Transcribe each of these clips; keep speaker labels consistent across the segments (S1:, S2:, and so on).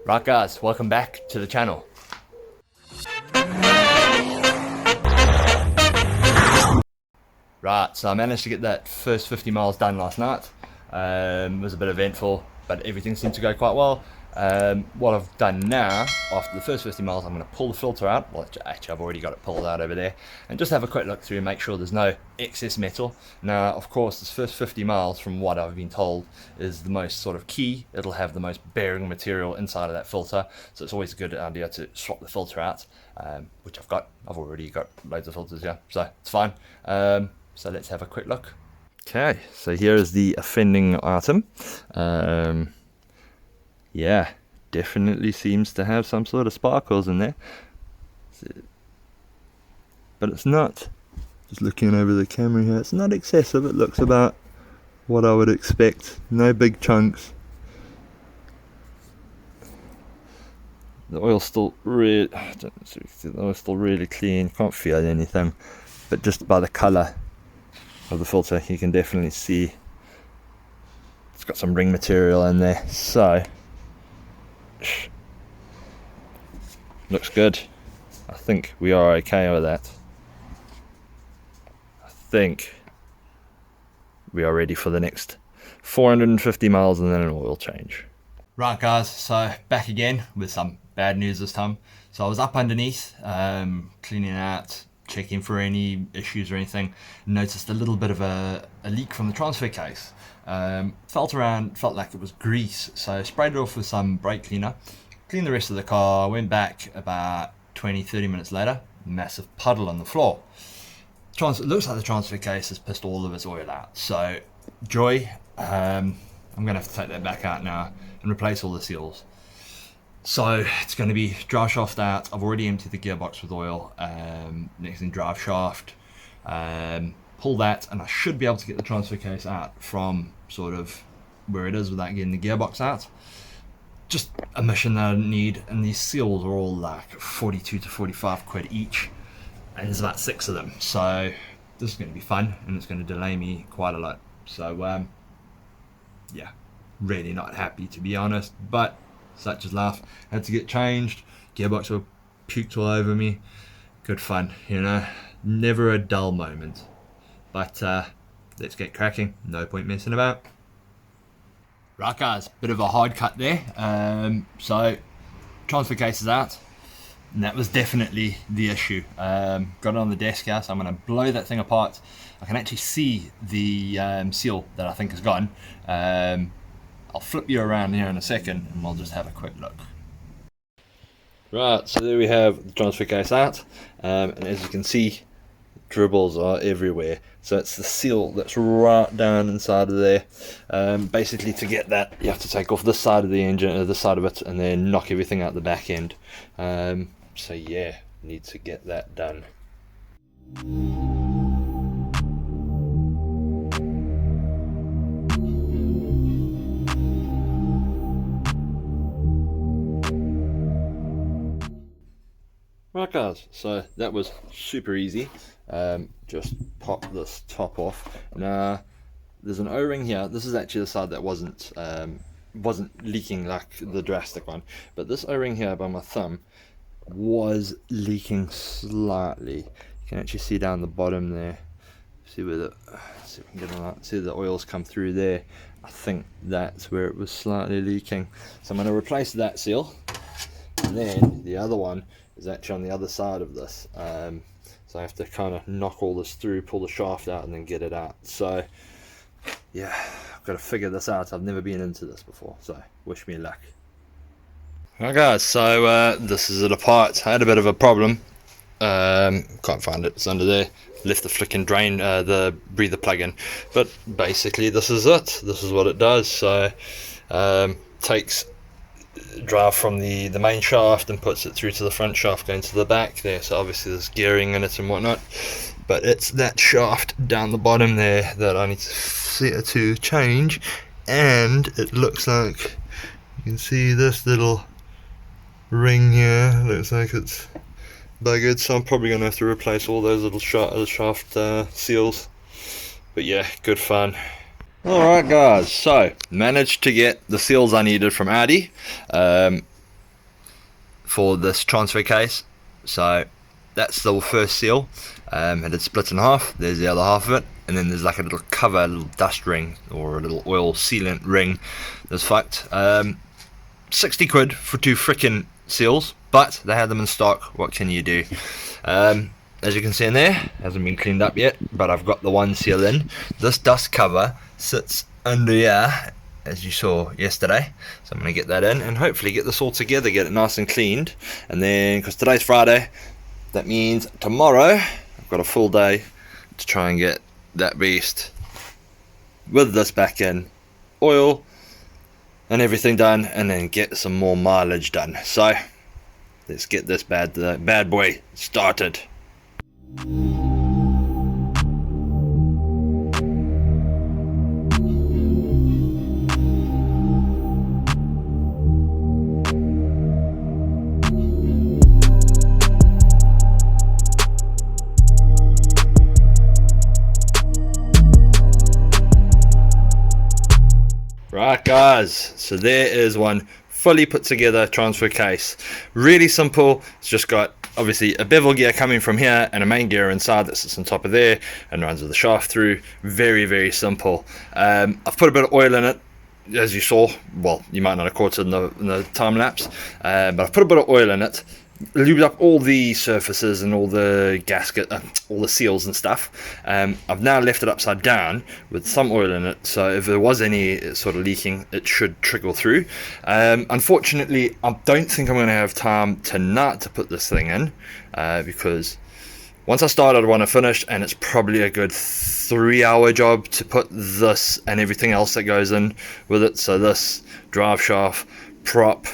S1: Right guys, welcome back to the channel. Right, so I managed to get that first 50 miles done last night. It was a bit eventful, but everything seemed to go quite well. What I've done now, after the first 50 miles, I'm going to pull the filter out. Well, actually I've already got it pulled out over there, and just have a quick look through and make sure there's no excess metal. Now, of course, this first 50 miles, from what I've been told, is the most sort of key. It'll have the most bearing material inside of that filter, so it's always a good idea to swap the filter out, which I've got. I've already got loads of filters here, so it's fine. So let's have a quick look. Okay, so here is the offending item. Yeah, definitely seems to have some sort of sparkles in there, but it's not, just looking over the camera here, it's not excessive. It looks about what I would expect. No big chunks. The oil's still really, the oil's still really clean. Can't feel anything, but just by the colour of the filter you can definitely see it's got some ring material in there, so looks good. I think we are okay with that. I think we are ready for the next 450 miles and then an oil change. Right guys, so back again with some bad news this time. So I was up underneath cleaning out, checking for any issues or anything. Noticed a little bit of a leak from the transfer case. Felt like it was grease, so sprayed it off with some brake cleaner, cleaned the rest of the car, went back about 20-30 minutes later, massive puddle on the floor. It looks like the transfer case has pissed all of its oil out, so joy. I'm gonna have to take that back out now and replace all the seals. So it's going to be drive shaft out. I've already emptied the gearbox with oil. Next thing, drive shaft, pull that, and I should be able to get the transfer case out from sort of where it is without getting the gearbox out. Just a mission that I need, and these seals are all like 42 to 45 quid each, and there's about 6 of them, so this is going to be fun, and it's going to delay me quite a lot. So yeah, really not happy, to be honest, but such is life. Had to get changed, gearbox were puked all over me. Good fun, you know, never a dull moment. But let's get cracking, no point messing about. Right guys, bit of a hard cut there. So transfer case is out, and that was definitely the issue. Got it on the desk here, so I'm going to blow that thing apart. I can actually see the seal that I think is gone. I'll flip you around here in a second and we'll just have a quick look. Right, so there we have the transfer case out, and as you can see, dribbles are everywhere. So it's the seal that's right down inside of there. Basically, to get that, you have to take off this side of the engine, or this side of it, and then knock everything out the back end. So yeah, need to get that done. Right guys, so that was super easy. Just pop this top off. Now there's an O-ring here. This is actually the side that wasn't leaking like the drastic one, but this O-ring here by my thumb was leaking slightly. You can actually see down the bottom there. See where the see if we can get on that. See the oils come through there. I think that's where it was slightly leaking. So I'm going to replace that seal, and then the other one is actually on the other side of this, so I have to kind of knock all this through, pull the shaft out, and then get it out. So yeah, I've got to figure this out. I've never been into this before, so wish me luck. Alright guys, so this is it apart. I had a bit of a problem, can't find it, it's under there. Left the flicking drain, the breather plug in, but basically this is it. This is what it does. So takes drive from the main shaft and puts it through to the front shaft going to the back there, so obviously there's gearing in it and whatnot, but it's that shaft down the bottom there that I need to change, and it looks like you can see this little ring here, looks like it's buggered, so I'm probably going to have to replace all those little shaft seals, but yeah, good fun. Alright guys, so managed to get the seals I needed from Audi. for this transfer case. So that's the first seal. It had split in half. There's the other half of it, and then there's like a little cover, a little dust ring or a little oil sealant ring that's fucked. 60 quid for 2 frickin' seals, but they had them in stock. What can you do? As you can see in there, hasn't been cleaned up yet, but I've got the one seal in. This dust cover sits under here, as you saw yesterday, so I'm going to get that in and hopefully get this all together, get it nice and cleaned. And then, because today's Friday, that means tomorrow I've got a full day to try and get that beast with this back in, oil and everything done, and then get some more mileage done. So let's get this bad boy started. Right guys, so there is one fully put together transfer case. Really simple. It's just got obviously a bevel gear coming from here and a main gear inside that sits on top of there and runs with the shaft through. Very simple. I've put a bit of oil in it, as you saw. Well, you might not have caught it in the time lapse, but I've put a bit of oil in it, lubed up all the surfaces and all the gasket, all the seals and stuff. I've now left it upside down with some oil in it, so if there was any sort of leaking, it should trickle through. Unfortunately, I don't think I'm going to have time tonight to put this thing in, because once I start, I want to finish, and it's probably a good 3-hour job to put this and everything else that goes in with it. So this drive shaft, prop,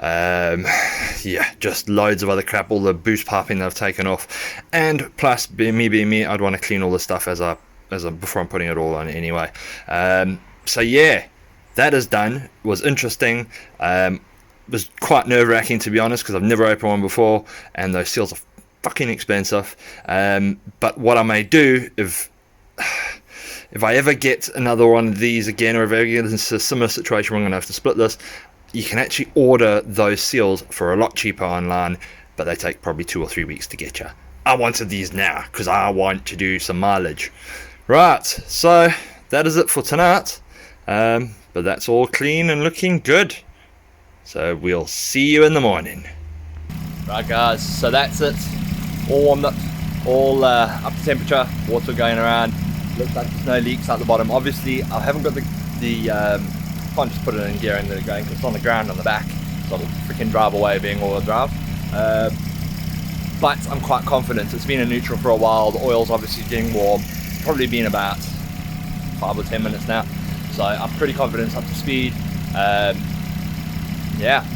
S1: yeah, just loads of other crap, all the boost piping that I've taken off, and plus being me, I'd want to clean all this stuff before I'm putting it all on anyway. So yeah, that is done. It was interesting. It was quite nerve-wracking, to be honest, because I've never opened one before, and those seals are fucking expensive. But what I may do, if I ever get another one of these again, or if I ever get into a similar situation where I'm going to have to split this, you can actually order those seals for a lot cheaper online, but they take probably 2 or 3 weeks to get you. I wanted these now because I want to do some mileage. Right, so that is it for tonight, but that's all clean and looking good. So we'll see you in the morning. Right guys, so that's it. All warmed up, all up to temperature, water going around. Looks like there's no leaks at the bottom. Obviously, I haven't got the can't just put it in gear and let it go because it's on the ground on the back, so it'll freaking drive away being all-wheel drive. But I'm quite confident. It's been in neutral for a while. The oil's obviously getting warm. It's probably been about 5 or 10 minutes now, so I'm pretty confident it's up to speed. Yeah,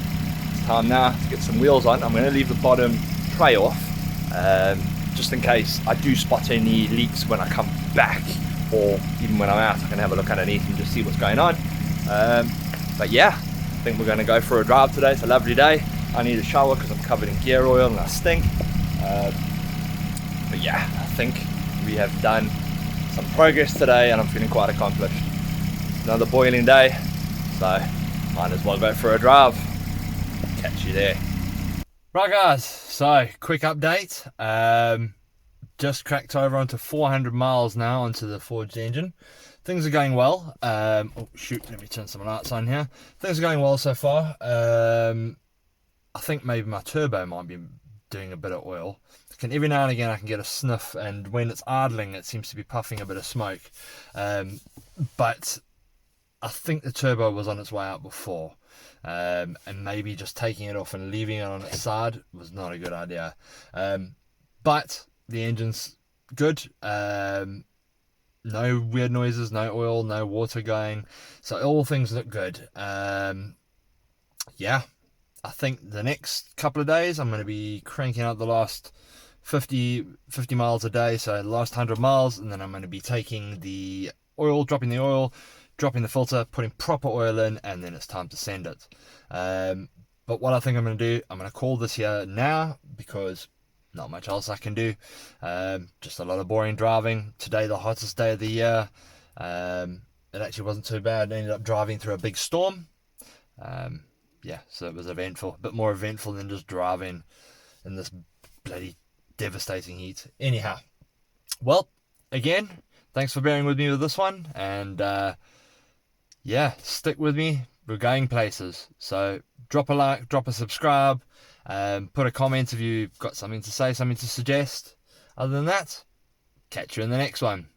S1: it's time now to get some wheels on. I'm going to leave the bottom tray off, just in case I do spot any leaks when I come back, or even when I'm out, I can have a look underneath and just see what's going on. But yeah, I think we're going to go for a drive today. It's a lovely day. I need a shower because I'm covered in gear oil and I stink. But yeah, I think we have done some progress today and I'm feeling quite accomplished. Another boiling day, so might as well go for a drive. Catch you there. Right guys, so quick update. Just cracked over onto 400 miles now onto the forged engine. Things are going well. Oh shoot, let me turn some lights on here. Things are going well so far. I think maybe my turbo might be doing a bit of oil. Every now and again I can get a sniff, and when it's idling it seems to be puffing a bit of smoke. But I think the turbo was on its way out before. And maybe just taking it off and leaving it on its side was not a good idea. But the engine's good. No weird noises, no oil, no water going, so all things look good. Yeah, I think the next couple of days I'm going to be cranking out the last 50 miles a day, so the last 100 miles, and then I'm going to be taking the oil, dropping the filter, putting proper oil in, and then it's time to send it. But what I think I'm going to do, I'm going to call this here now, because not much else I can do. Just a lot of boring driving. Today, the hottest day of the year. It actually wasn't too bad. I ended up driving through a big storm. yeah, so it was eventful, a bit more eventful than just driving in this bloody devastating heat. Anyhow, well, again, thanks for bearing with me with this one, and yeah, stick with me. We're going places. So drop a like, drop a subscribe, put a comment if you've got something to say, something to suggest. Other than that, catch you in the next one.